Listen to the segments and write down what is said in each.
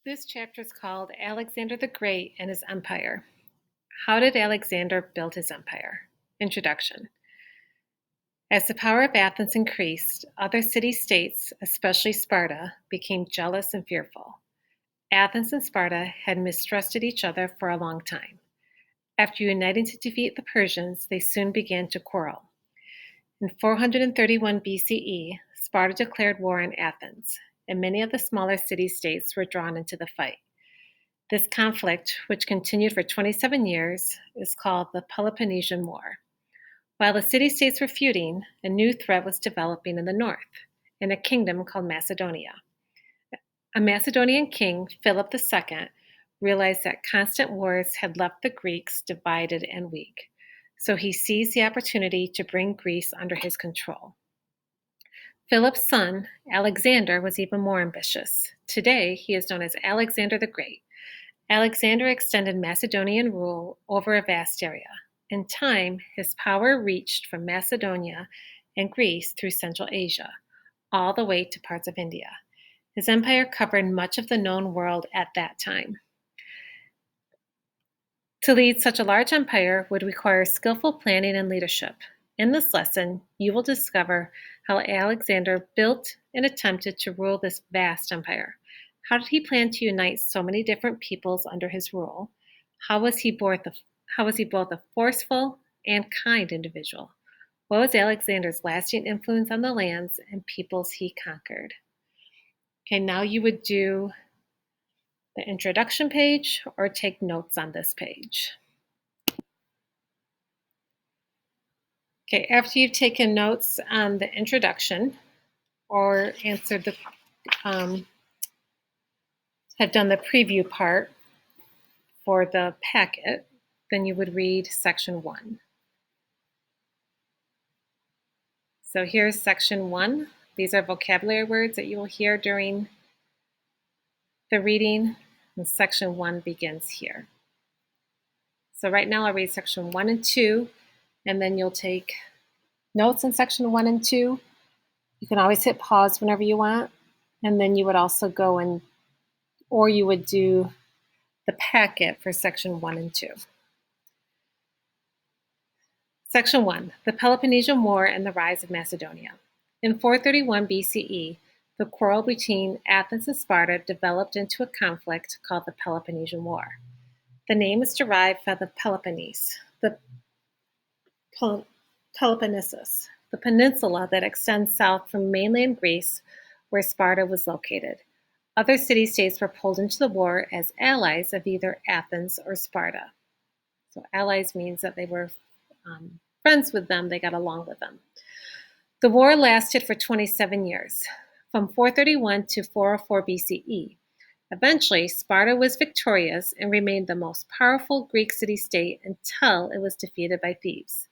This chapter is called Alexander the Great and His Empire. How did Alexander build his empire? Introduction. As the power of Athens increased, other city-states, especially Sparta, became jealous and fearful. Athens and Sparta had mistrusted each other for a long time. After uniting to defeat the Persians, they soon began to quarrel. In 431 BCE, Sparta declared war on Athens, and many of the smaller city-states were drawn into the fight. This conflict, which continued for 27 years, is called the Peloponnesian War. While the city-states were feuding, a new threat was developing in the north, in a kingdom called Macedonia. A Macedonian king, Philip II, realized that constant wars had left the Greeks divided and weak, so he seized the opportunity to bring Greece under his control. Philip's son, Alexander, was even more ambitious. Today, he is known as Alexander the Great. Alexander extended Macedonian rule over a vast area. In time, his power reached from Macedonia and Greece through Central Asia, all the way to parts of India. His empire covered much of the known world at that time. To lead such a large empire would require skillful planning and leadership. In this lesson, you will discover how Alexander built and attempted to rule this vast empire. How did he plan to unite so many different peoples under his rule? How was he both a forceful and kind individual? What was Alexander's lasting influence on the lands and peoples he conquered? Okay, now you would do the introduction page or take notes on this page. Okay, after you've taken notes on the introduction or answered have done the preview part for the packet, then you would read section 1. So here's section 1. These are vocabulary words that you will hear during the reading, and section 1 begins here. So right now I'll read section 1 and 2, and then you'll take notes in section 1 and 2. You can always hit pause whenever you want, and then you would also go and, or you would do the packet for section 1 and 2. Section 1, the Peloponnesian War and the Rise of Macedonia. In 431 BCE, the quarrel between Athens and Sparta developed into a conflict called the Peloponnesian War. The name is derived from the Peloponnese, the Peloponnesus, the peninsula that extends south from mainland Greece, where Sparta was located. Other city-states were pulled into the war as allies of either Athens or Sparta. So allies means that they were friends with them, they got along with them. The war lasted for 27 years, from 431 to 404 BCE. Eventually, Sparta was victorious and remained the most powerful Greek city-state until it was defeated by Thebes.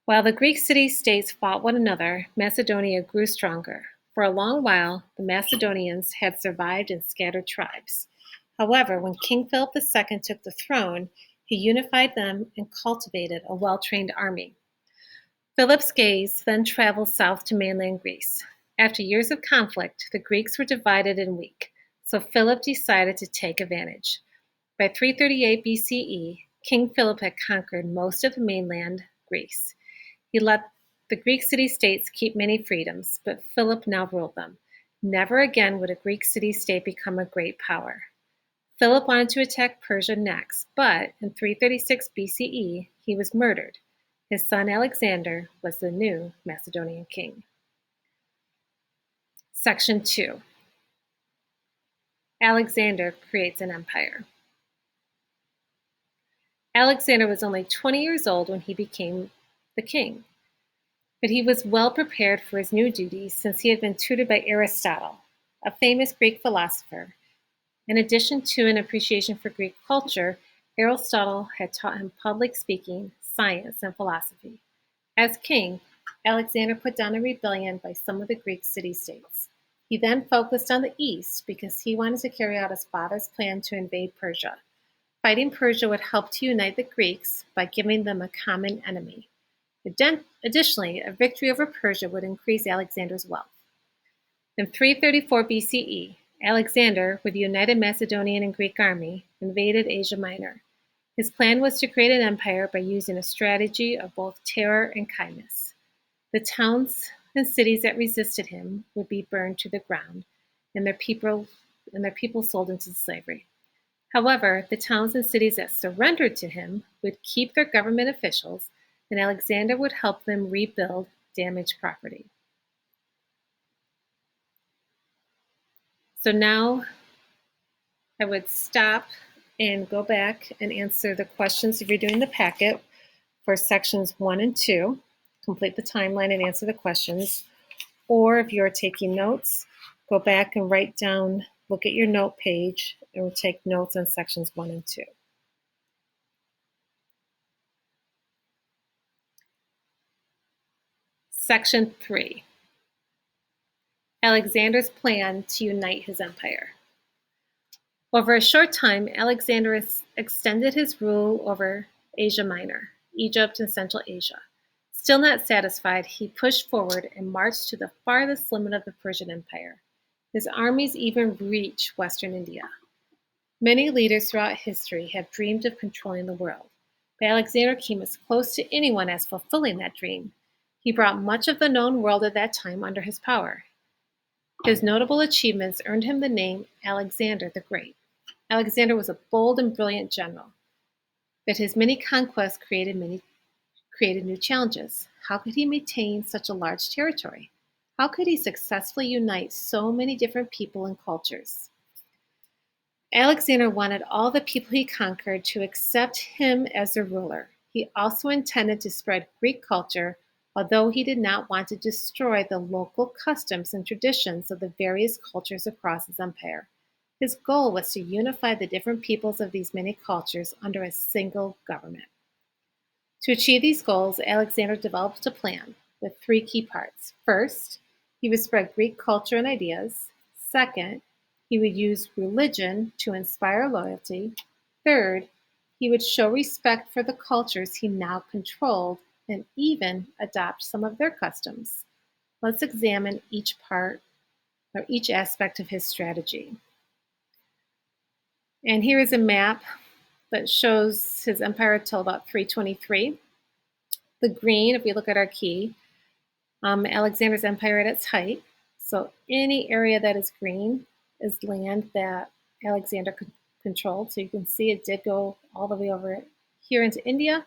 While the Greek city-states fought one another, Macedonia grew stronger. For a long while, the Macedonians had survived in scattered tribes. However, when King Philip II took the throne, he unified them and cultivated a well-trained army. Philip's gaze then traveled south to mainland Greece. After years of conflict, the Greeks were divided and weak, so Philip decided to take advantage. By 338 BCE, King Philip had conquered most of the mainland Greece. He let the Greek city-states keep many freedoms, but Philip now ruled them. Never again would a Greek city-state become a great power. Philip wanted to attack Persia next, but in 336 BCE, he was murdered. His son Alexander was the new Macedonian king. Section 2. Alexander creates an empire. Alexander was only 20 years old when he became the king, but he was well prepared for his new duties since he had been tutored by Aristotle, a famous Greek philosopher. In addition to an appreciation for Greek culture, Aristotle had taught him public speaking, science, and philosophy. As king, Alexander put down a rebellion by some of the Greek city-states. He then focused on the east because he wanted to carry out his father's plan to invade Persia. Fighting Persia would help to unite the Greeks by giving them a common enemy. Additionally, a victory over Persia would increase Alexander's wealth. In 334 BCE, Alexander, with a united Macedonian and Greek army, invaded Asia Minor. His plan was to create an empire by using a strategy of both terror and kindness. The towns and cities that resisted him would be burned to the ground, and their people sold into slavery. However, the towns and cities that surrendered to him would keep their government officials, and Alexander would help them rebuild damaged property. So now I would stop and go back and answer the questions if you're doing the packet for sections 1 and 2. Complete the timeline and answer the questions. Or if you're taking notes, go back and write down, look at your note page, and we'll take notes on sections 1 and 2. Section 3. Alexander's plan to unite his empire. Over a short time, Alexander extended his rule over Asia Minor, Egypt and Central Asia. Still not satisfied, he pushed forward and marched to the farthest limit of the Persian Empire. His armies even reached Western India. Many leaders throughout history have dreamed of controlling the world, but Alexander came as close to anyone as fulfilling that dream. He brought much of the known world at that time under his power. His notable achievements earned him the name Alexander the Great. Alexander was a bold and brilliant general, but his many conquests created new challenges. How could he maintain such a large territory? How could he successfully unite so many different people and cultures? Alexander wanted all the people he conquered to accept him as their ruler. He also intended to spread Greek culture, although he did not want to destroy the local customs and traditions of the various cultures across his empire. His goal was to unify the different peoples of these many cultures under a single government. To achieve these goals, Alexander developed a plan with 3 key parts. First, he would spread Greek culture and ideas. Second, he would use religion to inspire loyalty. Third, he would show respect for the cultures he now controlled and even adopt some of their customs. Let's examine each part or each aspect of his strategy. And here is a map that shows his empire until about 323. The green, if we look at our key, Alexander's empire at its height. So any area that is green is land that Alexander controlled. So you can see it did go all the way over here into India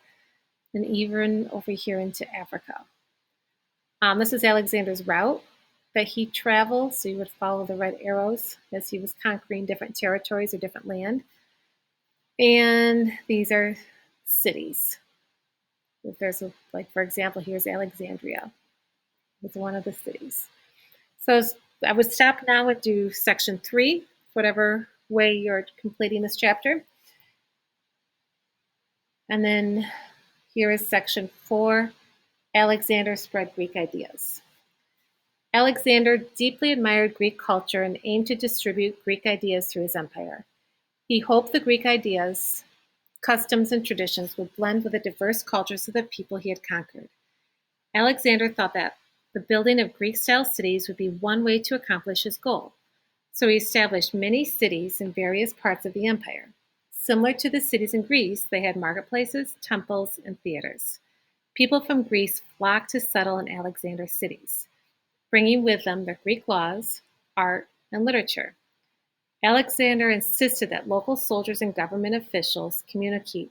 and even over here into Africa. This is Alexander's route that he traveled. So you would follow the red arrows as he was conquering different territories or different land. And these are cities. If there's like, for example, here's Alexandria. It's one of the cities. So I would stop now and do section 3, whatever way you're completing this chapter. And then here is section 4, Alexander spread Greek ideas. Alexander deeply admired Greek culture and aimed to distribute Greek ideas through his empire. He hoped the Greek ideas, customs, and traditions would blend with the diverse cultures of the people he had conquered. Alexander thought that the building of Greek-style cities would be one way to accomplish his goal. So he established many cities in various parts of the empire. Similar to the cities in Greece, they had marketplaces, temples, and theaters. People from Greece flocked to settle in Alexander's cities, bringing with them their Greek laws, art, and literature. Alexander insisted that local soldiers and government officials communicate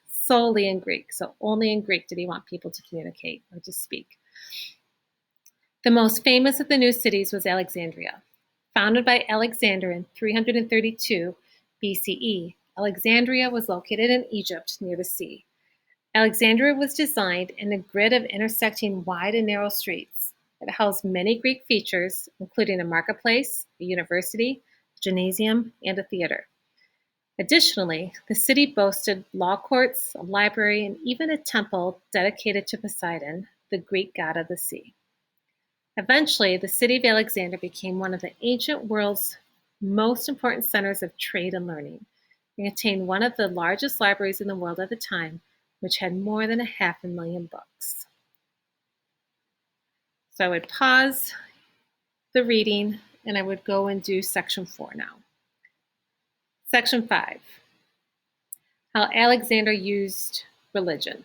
solely in Greek. So only in Greek did he want people to communicate or to speak. The most famous of the new cities was Alexandria. Founded by Alexander in 332 BCE, Alexandria was located in Egypt near the sea. Alexandria was designed in a grid of intersecting wide and narrow streets. It housed many Greek features, including a marketplace, a university, a gymnasium, and a theater. Additionally, the city boasted law courts, a library, and even a temple dedicated to Poseidon, the Greek god of the sea. Eventually, the city of Alexander became one of the ancient world's most important centers of trade and learning. It contained one of the largest libraries in the world at the time, which had more than 500,000 books. So I would pause the reading and I would go and do section 4 now. Section 5, how Alexander used religion.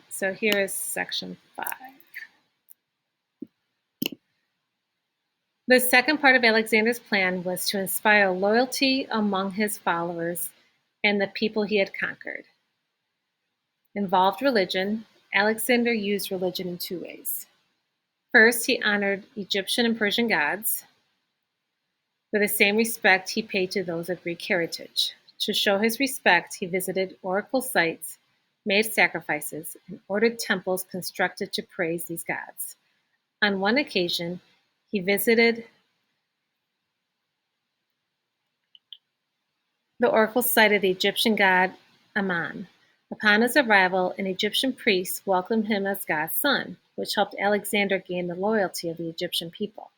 So here is section 5. The second part of Alexander's plan was to inspire loyalty among his followers and the people he had conquered. Involved religion. Alexander used religion in 2 ways. First, he honored Egyptian and Persian gods with the same respect he paid to those of Greek heritage. To show his respect, he visited oracle sites, made sacrifices, and ordered temples constructed to praise these gods. On one occasion, he visited the oracle site of the Egyptian god Ammon. Upon his arrival, an Egyptian priest welcomed him as God's son, which helped Alexander gain the loyalty of the Egyptian people.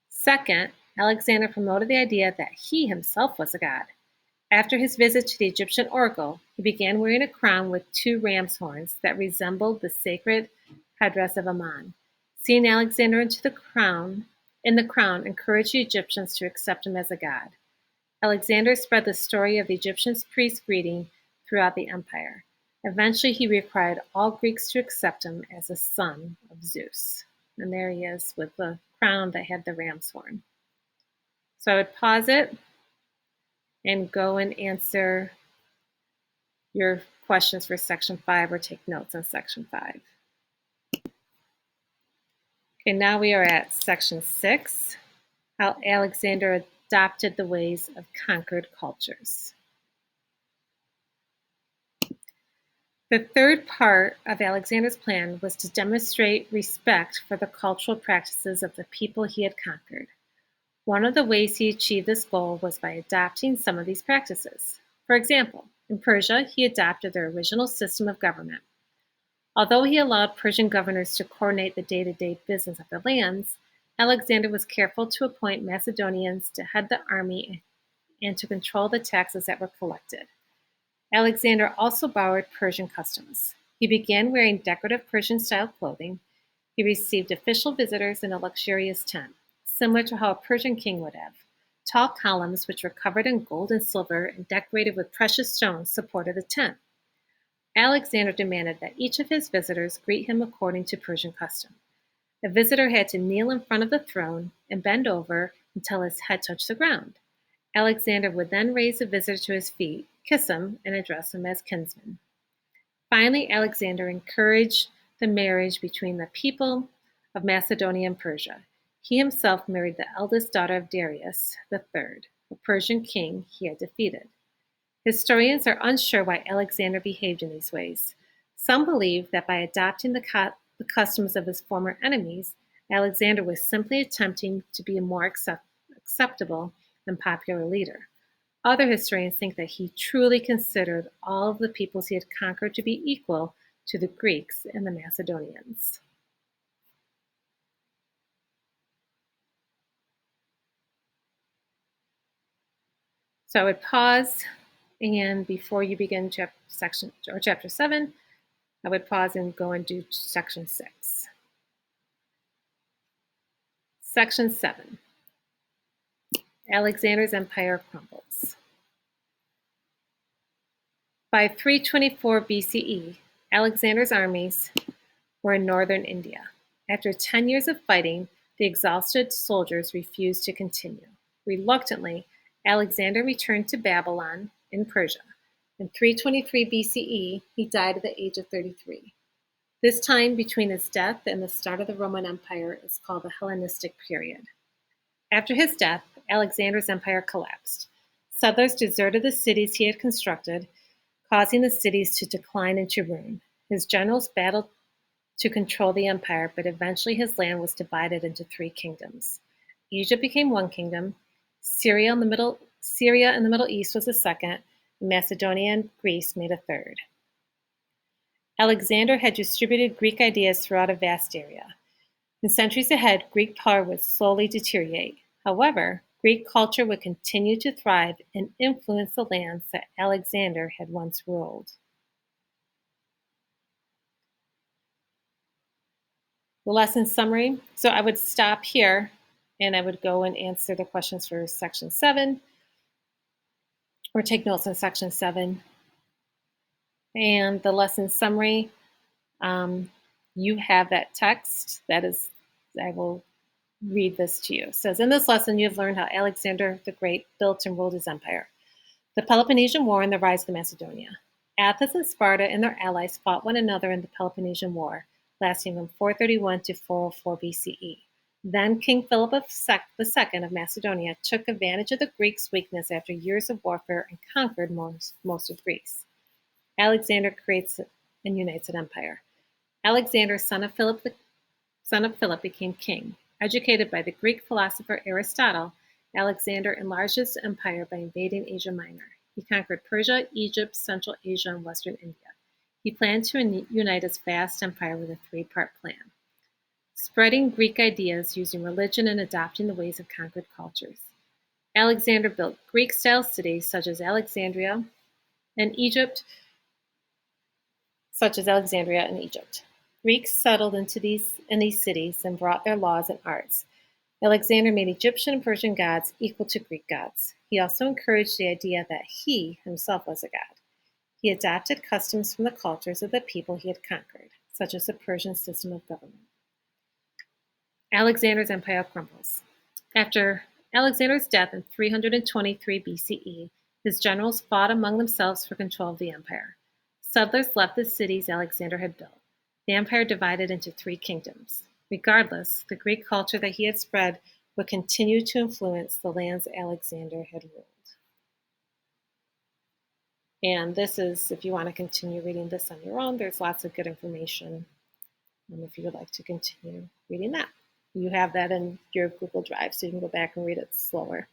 Second, Alexander promoted the idea that he himself was a god. After his visit to the Egyptian oracle, he began wearing a crown with 2 ram's horns that resembled the sacred headdress of Ammon. Seeing Alexander in the crown encouraged the Egyptians to accept him as a god. Alexander spread the story of the Egyptian priest's greeting throughout the empire. Eventually, he required all Greeks to accept him as a son of Zeus. And there he is with the crown that had the ram's horn. So I would pause it and go and answer your questions for section 5 or take notes on section 5. Okay, now we are at section 6, how Alexander adopted the ways of conquered cultures. The third part of Alexander's plan was to demonstrate respect for the cultural practices of the people he had conquered. One of the ways he achieved this goal was by adopting some of these practices. For example, in Persia, he adopted their original system of government. Although he allowed Persian governors to coordinate the day-to-day business of their lands, Alexander was careful to appoint Macedonians to head the army and to control the taxes that were collected. Alexander also borrowed Persian customs. He began wearing decorative Persian-style clothing. He received official visitors in a luxurious tent, similar to how a Persian king would have. Tall columns, which were covered in gold and silver and decorated with precious stones, supported the tent. Alexander demanded that each of his visitors greet him according to Persian custom. A visitor had to kneel in front of the throne and bend over until his head touched the ground. Alexander would then raise the visitor to his feet, kiss him, and address him as kinsman. Finally, Alexander encouraged the marriage between the people of Macedonia and Persia. He himself married the eldest daughter of Darius III, a Persian king he had defeated. Historians are unsure why Alexander behaved in these ways. Some believe that by adopting the customs of his former enemies, Alexander was simply attempting to be a more acceptable and popular leader. Other historians think that he truly considered all of the peoples he had conquered to be equal to the Greeks and the Macedonians. So I would pause, and before you begin chapter 7, I would pause and go and do section 6. Section 7. Alexander's empire crumbles. By 324 BCE, Alexander's armies were in northern India. After 10 years of fighting, the exhausted soldiers refused to continue. Reluctantly, Alexander returned to Babylon in Persia. In 323 BCE, he died at the age of 33. This time between his death and the start of the Roman Empire is called the Hellenistic period. After his death, Alexander's empire collapsed. Settlers deserted the cities he had constructed, causing the cities to decline into ruin. His generals battled to control the empire, but eventually his land was divided into 3 kingdoms. Egypt became one kingdom, Syria in the Middle East was a second, and Macedonia and Greece made a third. Alexander had distributed Greek ideas throughout a vast area. In centuries ahead, Greek power would slowly deteriorate. However, Greek culture would continue to thrive and influence the lands that Alexander had once ruled. The lesson summary. So I would stop here and I would go and answer the questions for section 7 or take notes on section 7. And the lesson summary, you have that text. That is, I will read this to you. It says, in this lesson, you have learned how Alexander the Great built and ruled his empire. The Peloponnesian War and the rise of Macedonia. Athens and Sparta and their allies fought one another in the Peloponnesian War, lasting from 431 to 404 BCE. Then King Philip II of Macedonia took advantage of the Greeks' weakness after years of warfare and conquered most of Greece. Alexander creates and unites an empire. Alexander, son of Philip, became king. Educated by the Greek philosopher Aristotle, Alexander enlarged his empire by invading Asia Minor. He conquered Persia, Egypt, Central Asia, and Western India. He planned to unite his vast empire with a three-part plan: spreading Greek ideas using religion and adopting the ways of conquered cultures. Alexander built Greek-style cities such as Alexandria and Egypt, Greeks settled in these cities and brought their laws and arts. Alexander made Egyptian and Persian gods equal to Greek gods. He also encouraged the idea that he himself was a god. He adopted customs from the cultures of the people he had conquered, such as the Persian system of government. Alexander's empire crumbles. After Alexander's death in 323 BCE, his generals fought among themselves for control of the empire. Settlers left the cities Alexander had built. The empire divided into 3 kingdoms. Regardless, the Greek culture that he had spread would continue to influence the lands Alexander had ruled. And this is, if you want to continue reading this on your own, there's lots of good information. If you would like to continue reading that, you have that in your Google Drive, so you can go back and read it slower.